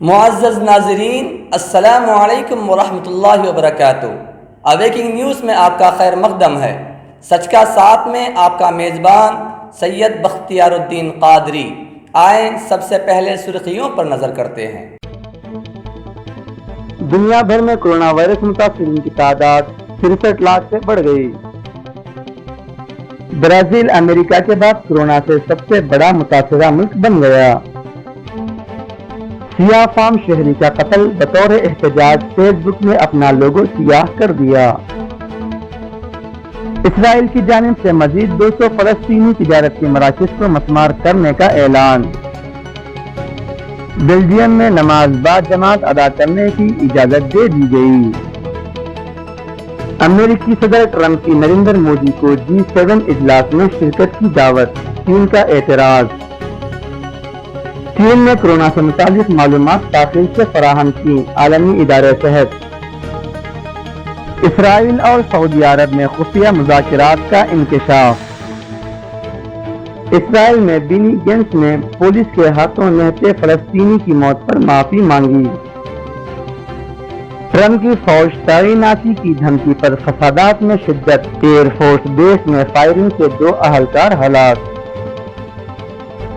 معزز ناظرین، السلام علیکم ورحمۃ اللہ وبرکاتہ۔ اویکنگ نیوز میں آپ کا خیر مقدم ہے۔ سچ کا ساتھ میں آپ کا میزبان سید بختیار الدین قادری۔ آئیں سب سے پہلے سرخیوں پر نظر کرتے ہیں۔ دنیا بھر میں کورونا وائرس متاثرین کی تعداد 63 لاکھ سے بڑھ گئی۔ برازیل امریکہ کے بعد کورونا سے سب سے بڑا متاثرہ ملک بن گیا۔ سیاہ فام شہری کا قتل بطور احتجاج فیس بک میں اپنا لوگو سیاہ کر دیا۔ اسرائیل کی جانب سے مزید 200 فلسطینی تجارت کے مراکز کو مسمار کرنے کا اعلان۔ بیلجیم میں نماز بعد جماعت ادا کرنے کی اجازت دے دی گئی۔ امریکی صدر ٹرمپ کی نریندر مودی کو G7 اجلاس میں شرکت کی دعوت، چین کا اعتراض۔ چین نے کورونا سے متعلق معلومات تاخیر سے فراہم کی، عالمی ادارہ صحت۔ اسرائیل اور سعودی عرب میں خفیہ مذاکرات کا انکشاف۔ اسرائیل میں بینی گینٹس نے پولیس کے ہاتھوں نہتے فلسطینی کی موت پر معافی مانگی۔ ٹرمپ کی فوج تعیناتی کی دھمکی پر فسادات میں شدت، ایئر فورس بیس میں فائرنگ سے 2 اہلکار ہلاک۔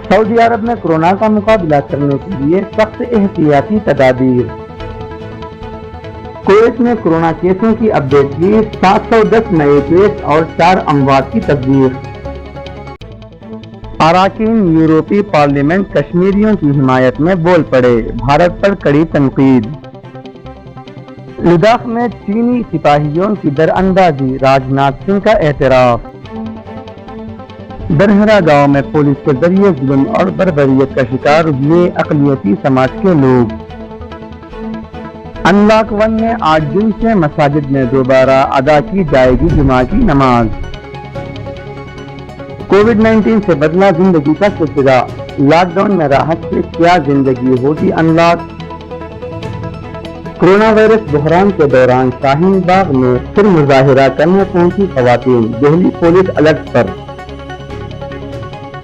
سعودی عرب میں کورونا کا مقابلہ کرنے کے لیے سخت احتیاطی تدابیر۔ کویت میں کورونا کیسوں کی اپڈیٹ لی، 710 نئے کیس اور 4 اموات کی تصدیق۔ اراکین یورپی پارلیمنٹ کشمیریوں کی حمایت میں بول پڑے، بھارت پر کڑی تنقید۔ لداخ میں چینی سپاہیوں کی دراندازی، راجناتھ سنگھ کا اعتراف۔ درہرہ گاؤں میں پولیس کے ذریعے ظلم اور بربریت کا شکار ہوئے اقلیتی سماج کے لوگ۔ انلاک 1 میں 8 جون سے مساجد میں دوبارہ ادا کی جائے گی جمعہ کی نماز۔ کووڈ-19 سے بدلا زندگی کا سلسلہ، لاک ڈاؤن میں راحت سے کیا زندگی ہوگی انلاک۔ کورونا وائرس بحران کے دوران شاہین باغ میں پھر مظاہرہ کرنے پہنچی خواتین، دہلی پولیس الرٹ پر۔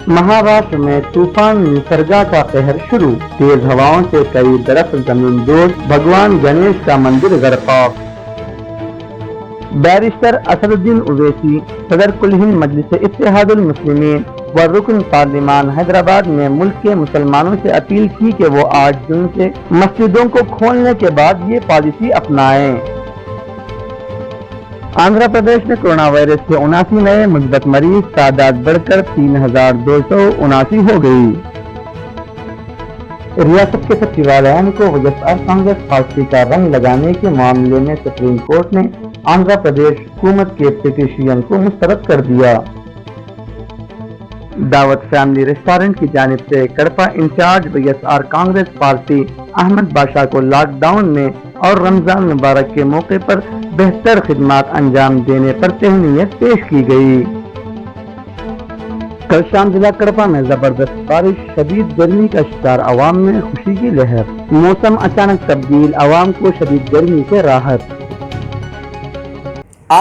مہاراشٹر میں طوفان نسرگا کا قہر شروع، تیز ہواؤں سے کئی درخت زمین دوز، بھگوان گنیش کا مندر غرقاب۔ بیرسٹر اسد الدین اویسی، صدر کل ہند مجلس اتحاد المسلمین و رکن پارلیمان حیدرآباد نے ملک کے مسلمانوں سے اپیل کی کہ وہ 8 جون سے مسجدوں کو کھولنے کے بعد یہ پالیسی اپنائیں۔ آندھرا پردیش میں کورونا وائرس کے 79 نئے مثبت مریض، تعداد بڑھ کر 3279 ہو گئی۔ ریاست کے سچیوالیہ کو وائس کانگریس پارٹی کا رنگ لگانے کے معاملے میں سپریم کورٹ نے آندھرا پردیش حکومت کے پٹیشن کو مسترد کر دیا۔ دعوت فیملی ریسٹورنٹ کی جانب سے Kadapa in-charge vice Congress party Ahmed Badshah کو لاک ڈاؤن میں اور رمضان مبارک کے موقع پر بہتر خدمات انجام دینے پر تہنیت پیش کی گئی۔ کل شام ضلع کڑپا میں زبردست بارش، شدید گرمی کا شکار عوام میں خوشی کی لہر۔ موسم اچانک تبدیل، عوام کو شدید گرمی سے راحت۔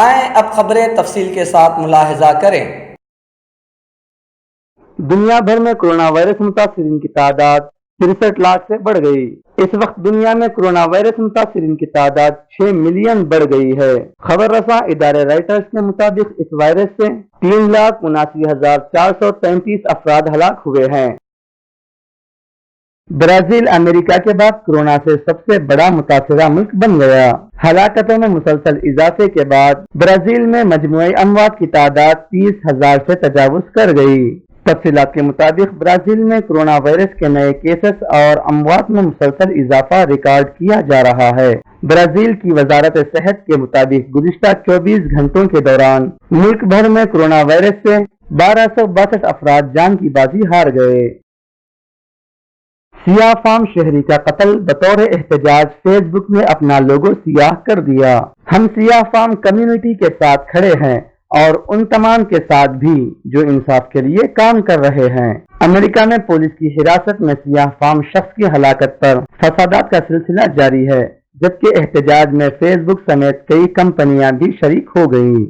آئیں اب خبریں تفصیل کے ساتھ ملاحظہ کریں۔ دنیا بھر میں کورونا وائرس متاثرین کی تعداد 63 لاکھ سے بڑھ گئی۔ اس وقت دنیا میں کورونا وائرس متاثرین کی تعداد 6 ملین بڑھ گئی ہے۔ خبر رساں ادارے رائٹرز کے مطابق اس وائرس سے 3,79,433 افراد ہلاک ہوئے ہیں۔ برازیل امریکہ کے بعد کورونا سے سب سے بڑا متاثرہ ملک بن گیا۔ ہلاکتوں میں مسلسل اضافے کے بعد برازیل میں مجموعی اموات کی تعداد 30,000 سے تجاوز کر گئی۔ تفصیلات کے مطابق برازیل میں کورونا وائرس کے نئے کیسز اور اموات میں مسلسل اضافہ ریکارڈ کیا جا رہا ہے۔ برازیل کی وزارت صحت کے مطابق گزشتہ 24 گھنٹوں کے دوران ملک بھر میں کورونا وائرس سے 1262 افراد جان کی بازی ہار گئے۔ سیاہ فام شہری کا قتل بطور احتجاج فیس بک میں اپنا لوگو سیاہ کر دیا۔ ہم سیاہ فام کمیونٹی کے ساتھ کھڑے ہیں اور ان تمام کے ساتھ بھی جو انصاف کے لیے کام کر رہے ہیں۔ امریکہ میں پولیس کی حراست میں سیاہ فام شخص کی ہلاکت پر فسادات کا سلسلہ جاری ہے، جبکہ احتجاج میں فیس بک سمیت کئی کمپنیاں بھی شریک ہو گئیں۔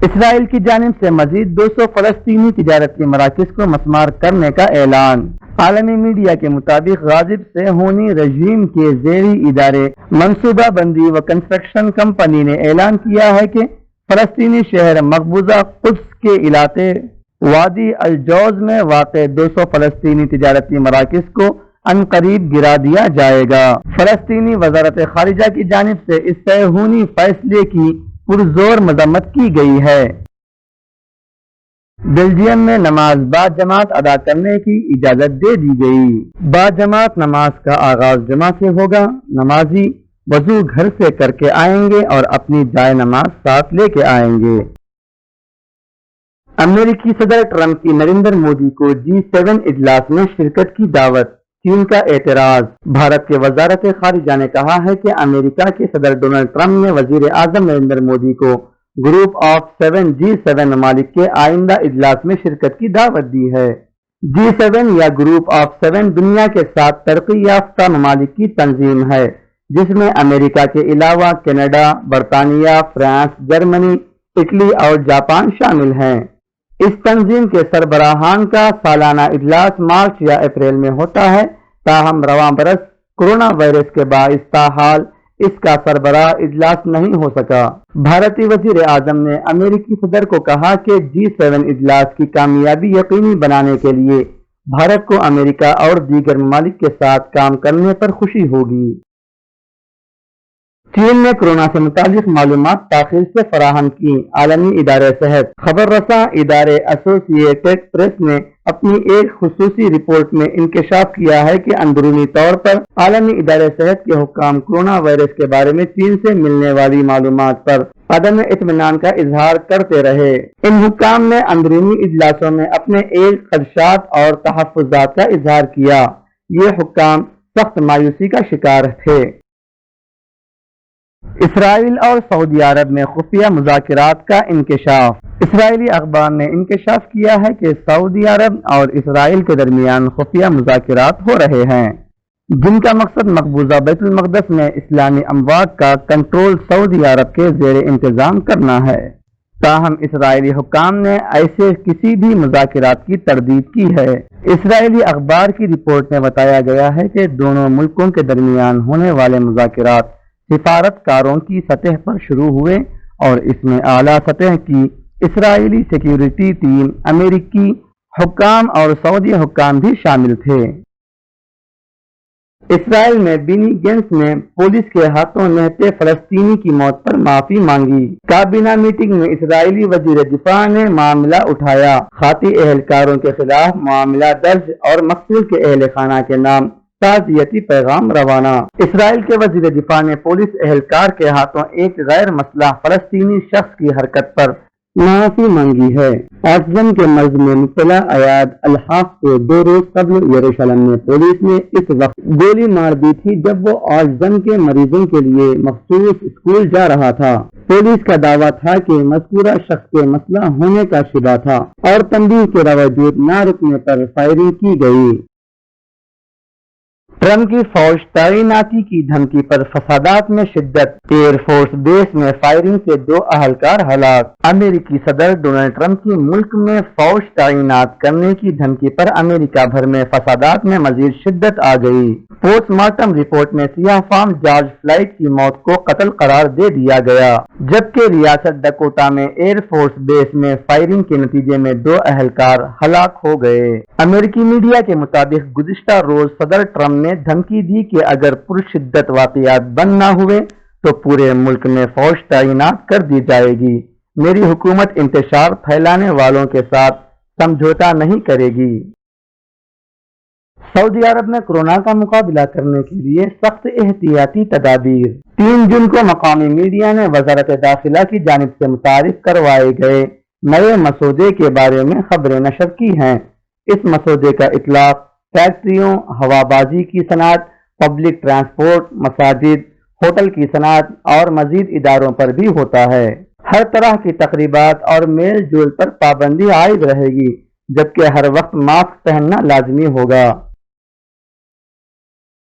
اسرائیل کی جانب سے مزید 200 فلسطینی تجارتی مراکز کو مسمار کرنے کا اعلان۔ عالمی میڈیا کے مطابق غاضب صہیونی رژیم کے زیری ادارے منصوبہ بندی و کنسٹرکشن کمپنی نے اعلان کیا ہے کہ فلسطینی شہر مقبوضہ قدس کے علاقے وادی الجوز میں واقع 200 فلسطینی تجارتی مراکز کو عنقریب گرا دیا جائے گا۔ فلسطینی وزارت خارجہ کی جانب سے اس صہیونی فیصلے کی پرزور مذمت کی گئی ہے۔ بیلجیم میں نماز با جماعت ادا کرنے کی اجازت دے دی گئی۔ با جماعت نماز کا آغاز جمعہ سے ہوگا۔ نمازی وضو گھر سے کر کے آئیں گے اور اپنی جائے نماز ساتھ لے کے آئیں گے۔ امریکی صدر ٹرمپ کی نریندر مودی کو G7 اجلاس میں شرکت کی دعوت، چین کا اعتراض۔ بھارت کے وزارت خارجہ نے کہا ہے کہ امریکہ کے صدر ڈونلڈ ٹرمپ نے وزیر اعظم نریندر مودی کو گروپ آف 7 G7 ممالک کے آئندہ اجلاس میں شرکت کی دعوت دی ہے۔ G7 یا گروپ آف 7 دنیا کے 7 ترقی یافتہ ممالک کی تنظیم ہے، جس میں امریکہ کے علاوہ کینیڈا، برطانیہ، فرانس، جرمنی، اٹلی اور جاپان شامل ہیں۔ اس تنظیم کے سربراہان کا سالانہ اجلاس مارچ یا اپریل میں ہوتا ہے، تاہم رواں برس کورونا وائرس کے باعث تاحال اس کا سربراہ اجلاس نہیں ہو سکا۔ بھارتی وزیر اعظم نے امریکی صدر کو کہا کہ G7 اجلاس کی کامیابی یقینی بنانے کے لیے بھارت کو امریکہ اور دیگر ممالک کے ساتھ کام کرنے پر خوشی ہوگی۔ چین نے کورونا سے متعلق معلومات تاخیر سے فراہم کی۔ عالمی ادارہ صحت خبر رساں ادارے ایسوسی ایٹڈ پریس نے اپنی ایک خصوصی رپورٹ میں انکشاف کیا ہے کہ اندرونی طور پر عالمی ادارہ صحت کے حکام کورونا وائرس کے بارے میں چین سے ملنے والی معلومات پر عدم اطمینان کا اظہار کرتے رہے۔ ان حکام نے اندرونی اجلاسوں میں اپنے ایک خدشات اور تحفظات کا اظہار کیا۔ یہ حکام سخت مایوسی کا شکار تھے۔ اسرائیل اور سعودی عرب میں خفیہ مذاکرات کا انکشاف۔ اسرائیلی اخبار نے انکشاف کیا ہے کہ سعودی عرب اور اسرائیل کے درمیان خفیہ مذاکرات ہو رہے ہیں، جن کا مقصد مقبوضہ بیت المقدس میں اسلامی اموات کا کنٹرول سعودی عرب کے زیر انتظام کرنا ہے۔ تاہم اسرائیلی حکام نے ایسے کسی بھی مذاکرات کی تردید کی ہے۔ اسرائیلی اخبار کی رپورٹ میں بتایا گیا ہے کہ دونوں ملکوں کے درمیان ہونے والے مذاکرات سفارتکاروں کی سطح پر شروع ہوئے اور اس میں اعلیٰ سطح کی اسرائیلی سیکیورٹی ٹیم، امریکی حکام اور سعودی حکام بھی شامل تھے۔ اسرائیل میں بینی گینٹس نے پولیس کے ہاتھوں نہتے فلسطینی کی موت پر معافی مانگی۔ کابینہ میٹنگ میں اسرائیلی وزیر دفاع نے معاملہ اٹھایا۔ خاطی اہلکاروں کے خلاف معاملہ درج اور مقتول کے اہل خانہ کے نام تعزیتی پیغام روانہ۔ اسرائیل کے وزیر دفاع نے پولیس اہلکار کے ہاتھوں ایک غیر مسلح فلسطینی شخص کی حرکت پر معافی مانگی ہے۔ آٹزم کے مرض میں مبتلا ایاد الحاق کو 2 روز قبل یروشلم میں پولیس نے اس وقت گولی مار دی تھی جب وہ آٹزم کے مریضوں کے لیے مخصوص اسکول جا رہا تھا۔ پولیس کا دعویٰ تھا کہ مذکورہ شخص کے مسلح ہونے کا شبہ تھا اور تنبیہ کے باوجود نہ رکنے پر فائرنگ کی گئی۔ ٹرمپ کی فوج تعیناتی کی دھمکی پر فسادات میں شدت۔ ایئر فورس بیس میں فائرنگ سے 2 اہلکار ہلاک۔ امریکی صدر ڈونلڈ ٹرمپ کی ملک میں فوج تعینات کرنے کی دھمکی پر امریکہ بھر میں فسادات میں مزید شدت آ گئی۔ پوسٹ مارٹم رپورٹ میں سیاہ فام جارج فلائیڈ کی موت کو قتل قرار دے دیا گیا، جبکہ ریاست ڈکوٹا میں ایئر فورس بیس میں فائرنگ کے نتیجے میں 2 اہلکار ہلاک ہو گئے۔ امریکی میڈیا کے مطابق گزشتہ روز صدر ٹرمپ نے دھمکی دی کہ اگر پرشدت واقعات بند نہ ہوئے تو پورے ملک میں فوج تعینات کر دی جائے گی۔ میری حکومت انتشار پھیلانے والوں کے ساتھ سمجھوتا نہیں کرے گی۔ سعودی عرب میں کورونا کا مقابلہ کرنے کے لیے سخت احتیاطی تدابیر۔ 3 جون کو مقامی میڈیا نے وزارت داخلہ کی جانب سے متعارف کروائے گئے نئے مسودے کے بارے میں خبریں نشر کی ہیں۔ اس مسودے کا اطلاق فیکٹریوں، ہوابازی کی صنعت، پبلک ٹرانسپورٹ، مساجد، ہوٹل کی صنعت اور مزید اداروں پر بھی ہوتا ہے۔ ہر طرح کی تقریبات اور میل جول پر پابندی عائد رہے گی، جبکہ ہر وقت ماسک پہننا لازمی ہوگا۔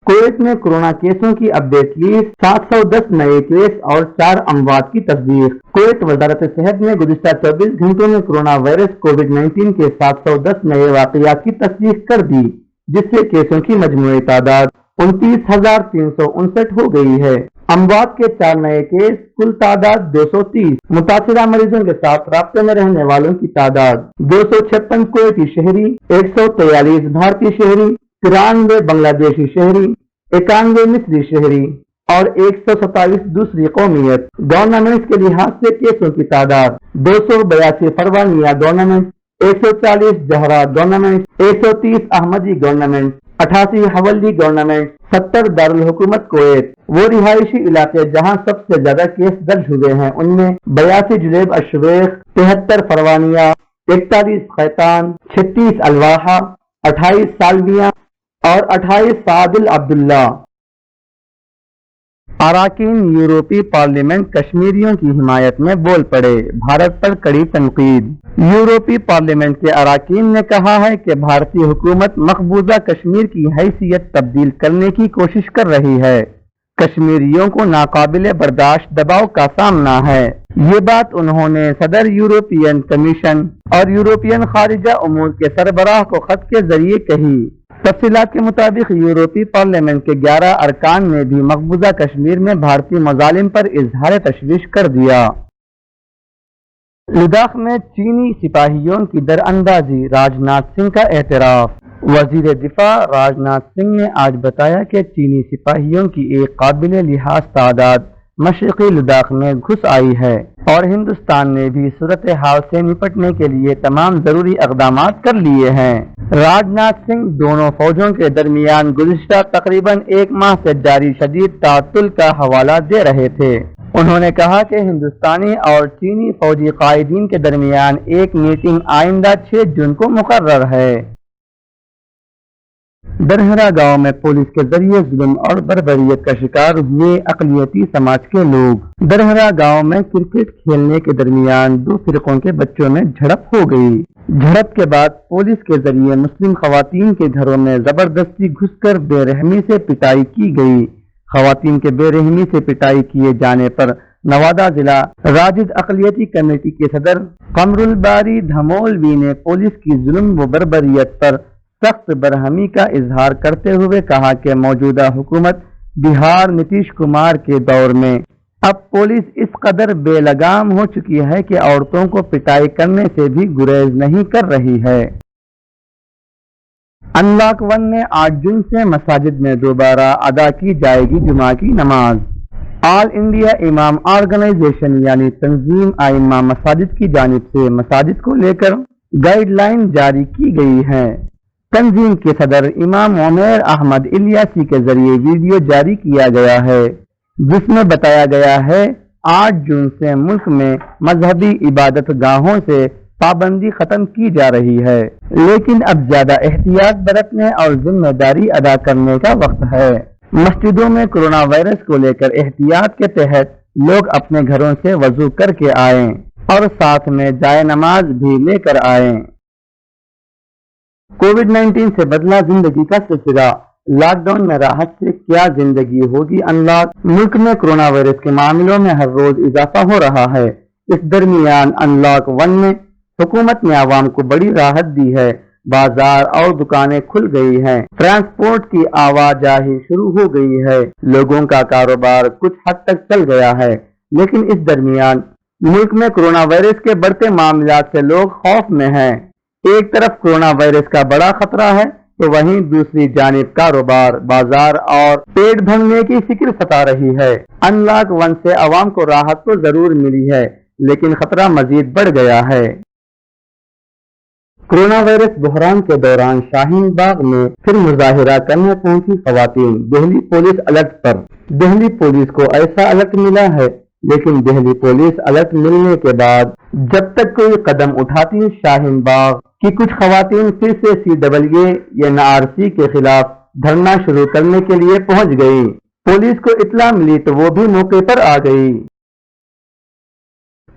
کویت میں کورونا کیسوں کی اپڈیٹ لیسٹ، 710 نئے کیس اور 4 اموات کی تصدیق۔ کویت وزارت صحت نے گزشتہ 24 گھنٹوں میں کورونا وائرس کووڈ-19 کے 710 نئے واقعات کی تصدیق کر دی، جس سے کیسوں کی مجموعی تعداد 29,359 ہو گئی ہے۔ اموات کے 4 نئے کیس، کل تعداد 230۔ متاثرہ مریضوں کے ساتھ رابطے میں رہنے والوں کی تعداد 256 کویتی شہری، 143 بھارتی شہری، 93 بنگلہ دیشی شہری، 91 مصری شہری اور 127 دوسری قومیت۔ ٹورنامنٹس کے لحاظ سے کیسوں کی تعداد 282 فروانیہ ٹورنامنٹ، 140 جہرا ٹورنامنٹ، 130 احمدی ٹورنامنٹ، 88 حولی ٹورنامنٹ، 70 دارالحکومت کویت۔ وہ رہائشی علاقے جہاں سب سے زیادہ کیس درج ہوئے ہیں ان میں 82 جلیب الشویخ، 73 فروانیہ، 41 خیتان، 36 الواحہ، 28 سالمیہ اور 28 سعادل عبداللہ۔ اراکین یورپی پارلیمنٹ کشمیریوں کی حمایت میں بول پڑے، بھارت پر کڑی تنقید۔ یورپی پارلیمنٹ کے اراکین نے کہا ہے کہ بھارتی حکومت مقبوضہ کشمیر کی حیثیت تبدیل کرنے کی کوشش کر رہی ہے۔ کشمیریوں کو ناقابل برداشت دباؤ کا سامنا ہے۔ یہ بات انہوں نے صدر یورپین کمیشن اور یورپین خارجہ امور کے سربراہ کو خط کے ذریعے کہی۔ تفصیلات کے مطابق یورپی پارلیمنٹ کے 11 ارکان نے بھی مقبوضہ کشمیر میں بھارتی مظالم پر اظہار تشویش کر دیا۔ لداخ میں چینی سپاہیوں کی دراندازی، راجناتھ سنگھ کا اعتراف۔ وزیر دفاع راجناتھ سنگھ نے آج بتایا کہ چینی سپاہیوں کی ایک قابل لحاظ تعداد مشرقی لداخ میں گھس آئی ہے اور ہندوستان نے بھی صورتحال سے نپٹنے کے لیے تمام ضروری اقدامات کر لیے ہیں۔ راجناتھ سنگھ دونوں فوجوں کے درمیان گزشتہ تقریباً 1 ماہ سے جاری شدید تعطل کا حوالہ دے رہے تھے۔ انہوں نے کہا کہ ہندوستانی اور چینی فوجی قائدین کے درمیان ایک میٹنگ آئندہ 6 جون کو مقرر ہے۔ درہرہ گاؤں میں پولیس کے ذریعے ظلم اور بربریت کا شکار ہوئے اقلیتی سماج کے لوگ۔ درہرہ گاؤں میں کرکٹ کھیلنے کے درمیان 2 فرقوں کے بچوں میں جھڑپ ہو گئی۔ جھڑپ کے بعد پولیس کے ذریعے مسلم خواتین کے گھروں میں زبردستی گھس کر بے رحمی سے پٹائی کی گئی۔ خواتین کے بے رحمی سے پٹائی کیے جانے پر نوادہ ضلع راجد اقلیتی کمیٹی کے صدر قمر الباری دھمولوی نے پولیس کی ظلم و بربریت پر سخت برہمی کا اظہار کرتے ہوئے کہا کہ موجودہ حکومت بہار نتیش کمار کے دور میں اب پولیس اس قدر بے لگام ہو چکی ہے کہ عورتوں کو پٹائی کرنے سے بھی گریز نہیں کر رہی ہے۔ انلاک 1 میں 8 جون سے مساجد میں دوبارہ ادا کی جائے گی جمعہ کی نماز۔ آل انڈیا امام آرگنائزیشن یعنی تنظیم ائمہ مساجد کی جانب سے مساجد کو لے کر گائیڈ لائن جاری کی گئی ہے۔ تنظیم کے صدر امام عمیر احمد الیاسی کے ذریعے ویڈیو جاری کیا گیا ہے جس میں بتایا گیا ہے 8 جون سے ملک میں مذہبی عبادت گاہوں سے پابندی ختم کی جا رہی ہے، لیکن اب زیادہ احتیاط برتنے اور ذمہ داری ادا کرنے کا وقت ہے۔ مسجدوں میں کورونا وائرس کو لے کر احتیاط کے تحت لوگ اپنے گھروں سے وضو کر کے آئیں اور ساتھ میں جائے نماز بھی لے کر آئیں۔ کووڈ-19 سے بدلا زندگی کا سلسلہ، لاک ڈاؤن میں راحت سے کیا زندگی ہوگی انلاک۔ ملک میں کورونا وائرس کے معاملوں میں ہر روز اضافہ ہو رہا ہے۔ اس درمیان انلاک 1 میں حکومت نے عوام کو بڑی راحت دی ہے۔ بازار اور دکانیں کھل گئی ہیں، ٹرانسپورٹ کی آواجاہی شروع ہو گئی ہے، لوگوں کا کاروبار کچھ حد تک چل گیا ہے، لیکن اس درمیان ملک میں کورونا وائرس کے بڑھتے معاملات سے لوگ خوف میں ہیں۔ ایک طرف کورونا وائرس کا بڑا خطرہ ہے تو وہیں دوسری جانب کاروبار، بازار اور پیٹ بھرنے کی فکر ستا رہی ہے۔ انلاک 1 سے عوام کو راحت تو ضرور ملی ہے، لیکن خطرہ مزید بڑھ گیا ہے۔ کورونا وائرس بحران کے دوران شاہین باغ میں پھر مظاہرہ کرنے پہنچی خواتین، دہلی پولیس الرٹ پر۔ دہلی پولیس کو ایسا الرٹ ملا ہے، لیکن دہلی پولیس الرٹ ملنے کے بعد جب تک کوئی قدم اٹھاتی، شاہین باغ کی کچھ خواتین پھر سے CAA کے خلاف دھرنا شروع کرنے کے لیے پہنچ گئی۔ پولیس کو اطلاع ملی تو وہ بھی موقع پر آ گئی۔